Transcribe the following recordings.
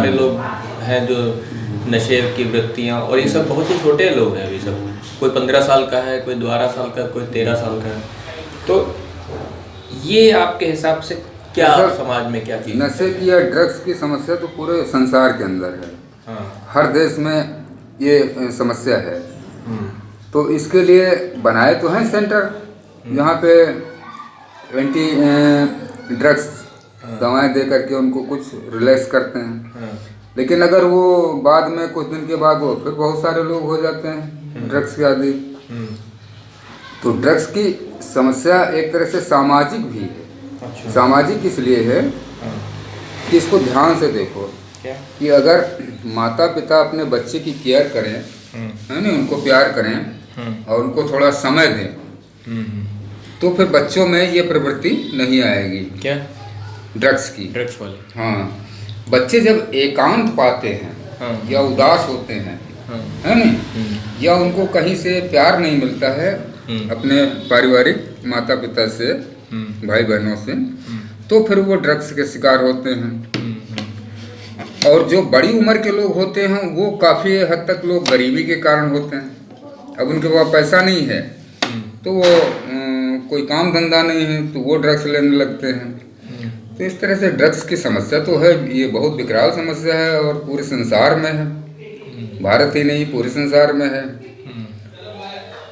सारे लोग हैं जो नशे की वृत्तियाँ, और ये सब बहुत ही छोटे लोग हैं अभी सब। कोई 15 साल का है, कोई 12 साल का, कोई 13 साल का है। तो ये आपके हिसाब से क्या समाज में क्या चीज़? नशे की या ड्रग्स की समस्या तो पूरे संसार के अंदर है। हाँ। हर देश में ये समस्या है। तो इसके लिए बनाए तो हैं सेंटर, यहाँ पे एंटी ड्रग्स दवाएं दे करके उनको कुछ रिलैक्स करते हैं। लेकिन अगर वो बाद में कुछ दिन के बाद वो फिर बहुत सारे लोग हो जाते हैं ड्रग्स के आदी। तो ड्रग्स की समस्या एक तरह से सामाजिक भी है। अच्छा। सामाजिक इसलिए है कि इसको ध्यान से देखो क्या? कि अगर माता पिता अपने बच्चे की केयर करें, है ना, उनको प्यार करें और उनको थोड़ा समय दें, तो फिर बच्चों में ये प्रवृत्ति नहीं आएगी। क्या? ड्रग्स की। ड्रग्स वाली। हाँ, बच्चे जब एकांत पाते हैं या उदास होते हैं, है ना, या उनको कहीं से प्यार नहीं मिलता है अपने पारिवारिक माता पिता से, भाई बहनों से, तो फिर वो ड्रग्स के शिकार होते हैं। और जो बड़ी उम्र के लोग होते हैं वो काफ़ी हद तक लोग गरीबी के कारण होते हैं। अब उनके पास पैसा नहीं है तो वो कोई काम धंधा नहीं है तो वो ड्रग्स लेने लगते हैं। तो इस तरह से ड्रग्स की समस्या तो है, ये बहुत विकराल समस्या है और पूरे संसार में है, भारत ही नहीं पूरे संसार में है।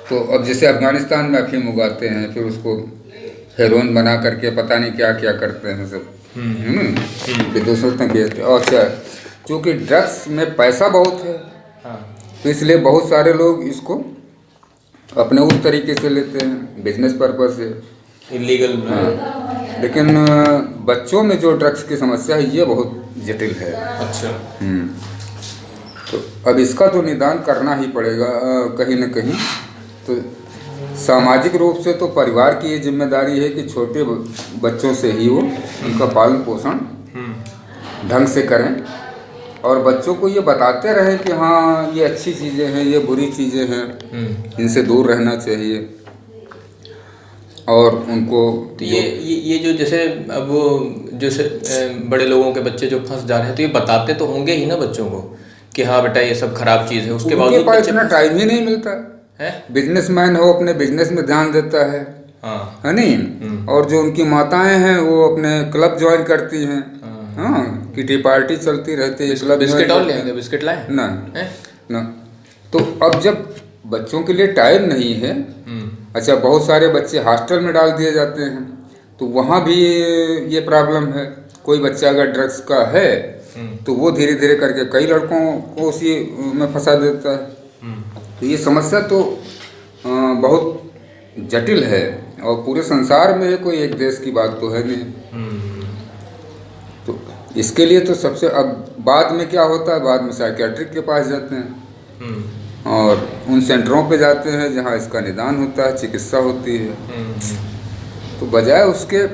तो अब जैसे अफगानिस्तान में अफीम उगाते हैं, फिर उसको हेरोइन बना करके पता नहीं क्या क्या करते हैं सब, विदेशों तक भेजते। और क्या, क्योंकि ड्रग्स में पैसा बहुत है, तो इसलिए बहुत सारे लोग इसको अपने उस तरीके से लेते हैं, बिजनेस पर्पज से, इलीगल। लेकिन बच्चों में जो ड्रग्स की समस्या है ये बहुत जटिल है। अच्छा। तो अब इसका तो निदान करना ही पड़ेगा कहीं न कहीं। तो सामाजिक रूप से तो परिवार की ये जिम्मेदारी है कि छोटे बच्चों से ही वो उनका पालन पोषण ढंग से करें और बच्चों को ये बताते रहें कि हाँ ये अच्छी चीज़ें हैं, ये बुरी चीज़ें हैं, इनसे दूर रहना चाहिए। और उनको तो ये जो जैसे अब वो जैसे बड़े लोगों के बच्चे जो फंस जा रहे हैं, तो ये बताते तो होंगे ही ना बच्चों को कि हाँ बेटा ये सब खराब चीज़ है, उसके बाद उनके पास इतना टाइम ही नहीं मिलता है। बिजनेसमैन हो अपने बिजनेस में ध्यान देता है, है नहीं, और जो उनकी माताएं हैं वो अपने क्लब ज्वाइन करती हैं, हाँ, किटी पार्टी चलती रहती है, क्लब। बिस्किट और लेंगे, बिस्किट लाए ना। तो अब जब बच्चों के लिए टाइम नहीं है, अच्छा बहुत सारे बच्चे हॉस्टल में डाल दिए जाते हैं, तो वहाँ भी ये प्रॉब्लम है। कोई बच्चा अगर ड्रग्स का है तो वो धीरे धीरे करके कई लड़कों को उसी में फंसा देता है। तो ये समस्या तो बहुत जटिल है और पूरे संसार में कोई एक देश की बात तो है नहीं। तो इसके लिए तो सबसे, अब बाद में क्या होता है, बाद में साइकियाट्रिक के पास जाते हैं और उन सेंटरों पे जाते हैं जहाँ इसका निदान होता है, चिकित्सा होती है। तो बजाय उसके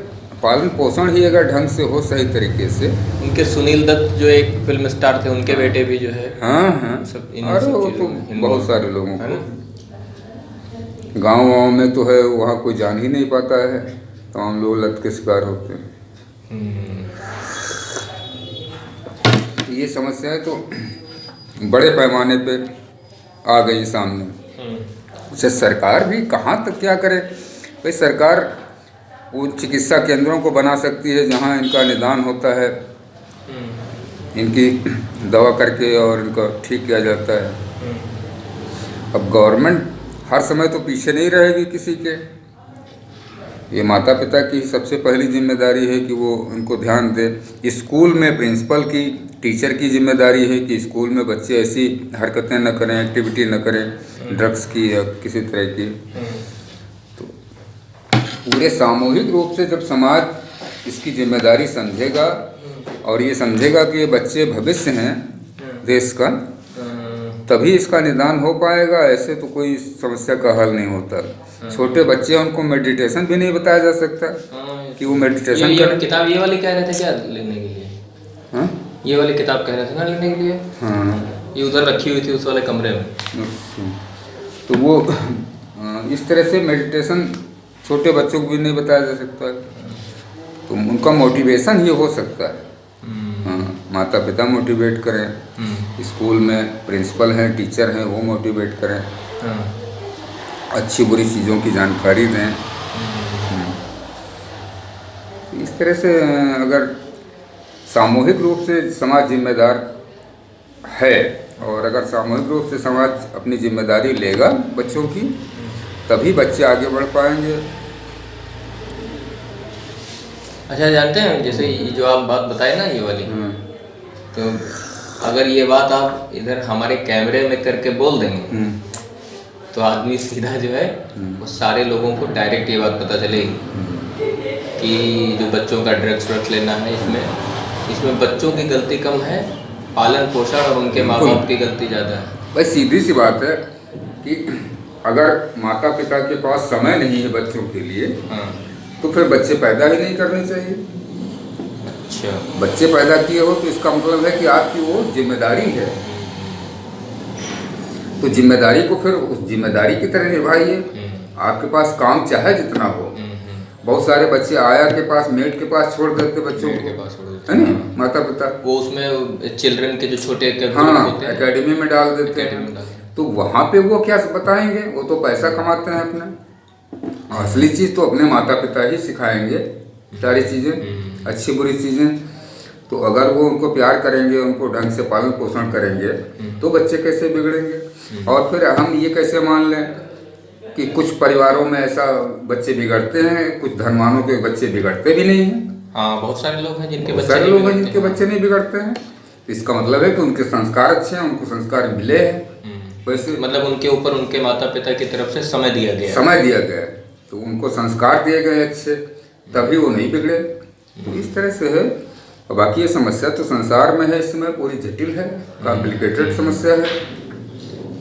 पालन पोषण ही अगर ढंग से हो सही तरीके से। उनके सुनील दत्त जो एक फिल्म स्टार थे, उनके बेटे भी जो है, हाँ, सब अरे वो तो बहुत सारे लोगों को गाँव में तो है, वहाँ कोई जान ही नहीं पाता है, तो हम लोग लत के शिकार होते हैं। ये समस्याएं तो बड़े पैमाने पे आ गई सामने। अच्छा, सरकार भी कहाँ तक क्या करे भाई। सरकार वो चिकित्सा केंद्रों को बना सकती है जहाँ इनका निदान होता है, इनकी दवा करके और इनका ठीक किया जाता है। अब गवर्नमेंट हर समय तो पीछे नहीं रहेगी किसी के। ये माता पिता की सबसे पहली जिम्मेदारी है कि वो इनको ध्यान दे। स्कूल में प्रिंसिपल की, टीचर की जिम्मेदारी है कि स्कूल में बच्चे ऐसी हरकतें न करें, एक्टिविटी न करें ड्रग्स की या किसी तरह की। तो पूरे सामूहिक रूप से जब समाज इसकी जिम्मेदारी समझेगा और ये समझेगा कि ये बच्चे भविष्य हैं देश का, तभी इसका निदान हो पाएगा। ऐसे तो कोई समस्या का हल नहीं होता। छोटे बच्चे, उनको मेडिटेशन भी नहीं बताया जा सकता कि वो मेडिटेशन करें। किताब ये वाली कह रहे थे क्या लेने के लिए? हाँ, ये वाली किताब कह रहे थे ना लेने के लिए। हाँ, ये उधर रखी हुई थी उस वाले कमरे में। तो वो इस तरह से मेडिटेशन छोटे बच्चों को भी नहीं बताया जा सकता है, तो उनका मोटिवेशन ही हो सकता है। हाँ, माता पिता मोटिवेट करें, स्कूल में प्रिंसिपल हैं, टीचर हैं, वो मोटिवेट करें, अच्छी बुरी चीज़ों की जानकारी दें। इस तरह से अगर सामूहिक रूप से समाज जिम्मेदार है, और अगर सामूहिक रूप से समाज अपनी जिम्मेदारी लेगा बच्चों की, तभी बच्चे आगे बढ़ पाएंगे। अच्छा, जानते हैं जैसे ये जो आप बात बताए ना ये वाली, तो अगर ये बात आप इधर हमारे कैमरे में करके बोल देंगे तो आदमी सीधा जो है वो सारे लोगों को डायरेक्ट ये बात पता चलेगी कि जो बच्चों का ड्रग्स लेना है, इसमें बच्चों की गलती कम है, पालन पोषण और उनके माँ बाप की गलती ज़्यादा है। भाई सीधी सी बात है कि अगर माता पिता के पास समय नहीं है बच्चों के लिए, तो फिर बच्चे पैदा ही नहीं करने चाहिए। अच्छा, बच्चे पैदा किए हो तो इसका मतलब है कि आपकी वो जिम्मेदारी है, तो जिम्मेदारी को फिर उस जिम्मेदारी की तरह निभाइए। आपके पास काम चाहे जितना हो, बहुत सारे बच्चे आया के पास, मेड के पास छोड़ देते बच्चों को, है ना, माता पिता वो उसमें चिल्ड्रन के जो छोटे एकेडमी में डाल देते हैं। तो वहाँ पे वो क्या बताएंगे, वो तो पैसा कमाते हैं अपना। असली चीज़ तो अपने माता पिता ही सिखाएंगे, सारी चीज़ें, अच्छी बुरी चीज़ें। तो अगर वो उनको प्यार करेंगे, उनको ढंग से पालन पोषण करेंगे, तो बच्चे कैसे बिगड़ेंगे। और फिर हम ये कैसे मान लें कि कुछ परिवारों में ऐसा बच्चे बिगड़ते हैं, कुछ धर्मानों के बच्चे बिगड़ते भी नहीं हैं। हाँ, बहुत सारे लोग हैं जिनके बच्चे नहीं बिगड़ते हैं। इसका मतलब है कि उनके संस्कार अच्छे हैं, उनको संस्कार मिले हैं। वैसे मतलब उनके ऊपर उनके माता पिता की तरफ से समय दिया गया, तो उनको संस्कार दिए गए अच्छे, तभी वो नहीं बिगड़े। तो इस तरह से है। और बाकी ये समस्या तो संसार में है, इसमें पूरी जटिल है, कॉम्प्लिकेटेड समस्या है।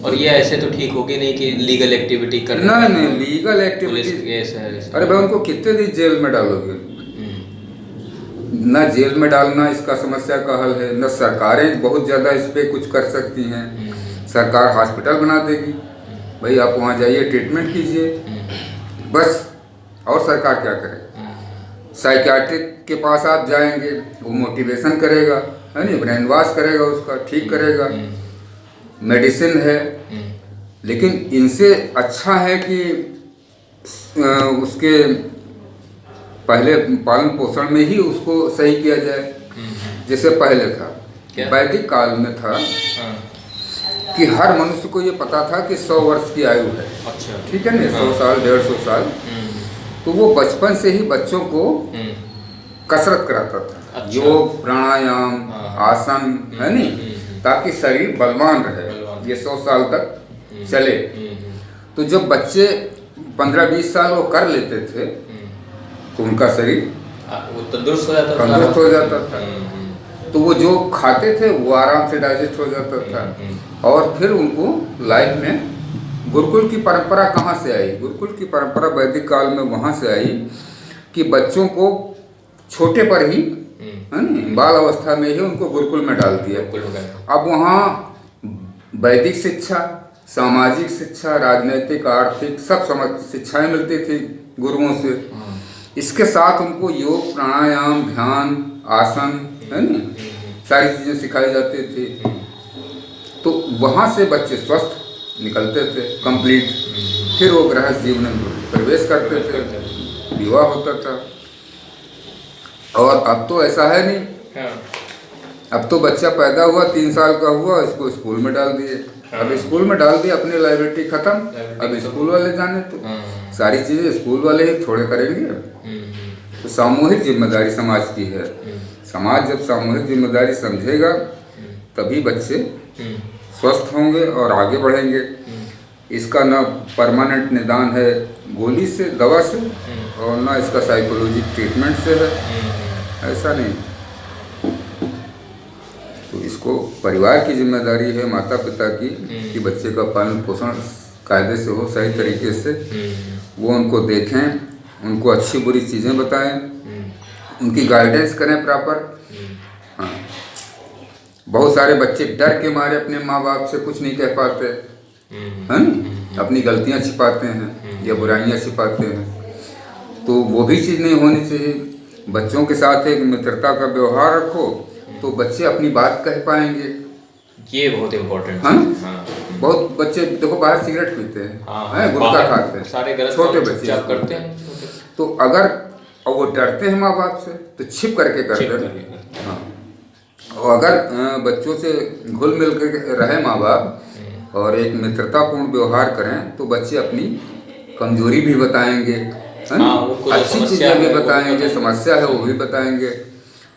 और ये ऐसे तो ठीक होगी नहीं कि लीगल एक्टिविटी करना। नहीं, लीगल एक्टिविटी केस है। अरे भाई, उनको कितने दिन जेल में डालोगे? न जेल में डालना इसका समस्या का हल है, न सरकारें बहुत ज़्यादा इस पर कुछ कर सकती हैं। सरकार हॉस्पिटल बना देगी, भाई आप वहाँ जाइए, ट्रीटमेंट कीजिए, बस। और सरकार क्या करे? साइकियाट्रिक के पास आप जाएंगे, वो मोटिवेशन करेगा, है नहीं, ब्रेन वॉश करेगा, उसका ठीक करेगा, मेडिसिन है। लेकिन इनसे अच्छा है कि उसके पहले पालन पोषण में ही उसको सही किया जाए। जैसे पहले था, वैदिक काल में था कि हर मनुष्य को ये पता था कि 100 वर्ष की आयु है। अच्छा, ठीक है ना, 100 साल 150 साल। तो वो बचपन से ही बच्चों को कसरत कराता था। अच्छा। योग, प्राणायाम, आसन, है नहीं, ताकि शरीर बलवान रहे, ये 100 साल तक चले। तो जब बच्चे 15-20 साल वो कर लेते थे, तो उनका शरीर वो तंदुरुस्त हो जाता था। तो वो जो खाते थे वो आराम से डाइजेस्ट हो जाता था। और फिर उनको लाइफ में गुरुकुल की परंपरा कहाँ से आई? गुरुकुल की परंपरा वैदिक काल में वहाँ से आई कि बच्चों को छोटे पर ही, है ना, बाल अवस्था में ही उनको गुरुकुल में डाल दिया। अब वहाँ वैदिक शिक्षा, सामाजिक शिक्षा, राजनीतिक, आर्थिक सब शिक्षाएं मिलती थी गुरुओं से। इसके साथ उनको योग, प्राणायाम, ध्यान, आसन, है ना, सारी चीज़ें सिखाई जाती थी। तो वहाँ से बच्चे स्वस्थ निकलते थे कंप्लीट। फिर वो गृहस्थ जीवन में प्रवेश करते थे, विवाह होता था। और अब तो ऐसा है नहीं। अब तो बच्चा पैदा हुआ, 3 साल का हुआ, इसको स्कूल में डाल दिए। अब स्कूल में डाल दिया, अपनी लाइब्रेरी खत्म। अब स्कूल वाले जाने, तो सारी चीज़ें स्कूल वाले ही थोड़े करेंगे। तो सामूहिक जिम्मेदारी समाज की है। समाज जब सामूहिक जिम्मेदारी समझेगा, तभी बच्चे स्वस्थ होंगे और आगे बढ़ेंगे। इसका ना परमानेंट निदान है गोली से, दवा से, और ना इसका साइकोलॉजिक ट्रीटमेंट से है, ऐसा नहीं। तो इसको परिवार की जिम्मेदारी है, माता पिता की, कि बच्चे का पालन पोषण कायदे से हो, सही तरीके से। वो उनको देखें, उनको अच्छी बुरी चीज़ें बताएं, उनकी गाइडेंस करें प्रॉपर। हाँ, बहुत सारे बच्चे डर के मारे अपने माँ बाप से कुछ नहीं कह पाते, है ना, अपनी गलतियाँ छिपाते हैं या बुराइयाँ छिपाते हैं। तो वो भी चीज़ नहीं होनी चाहिए। बच्चों के साथ एक मित्रता का व्यवहार रखो, तो बच्चे अपनी बात कह पाएंगे। ये बहुत इम्पोर्टेंट हाँ? है। हाँ। बहुत बच्चे देखो बाहर सिगरेट पीते हैं, हाँ, गुटखा बाहर खाते हैं, सारे गलत छोटे काम बच्चे चुपचाप करते हैं, छोटे। तो अगर और वो डरते हैं माँ बाप से तो छिप करके करते छिप हैं। करके करते हैं। हाँ, और अगर बच्चों से घुल मिल कर रहे माँ बाप और एक मित्रतापूर्ण व्यवहार करें तो बच्चे अपनी कमजोरी भी बताएंगे, है ना? हाँ, उनको जो अच्छी समस्या चीज़ें भी है वो भी बताएंगे, बताएंगे। समस्या है वो भी बताएंगे।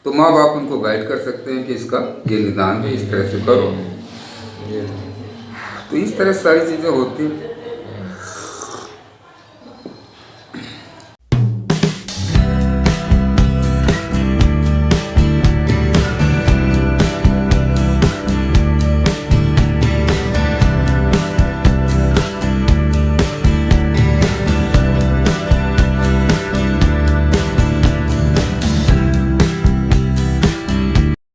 तो माँ बाप उनको गाइड कर सकते हैं कि इसका ये निदान है, इस तरह से करो। ये तो इस तरह से सारी चीज़ें होती हैं।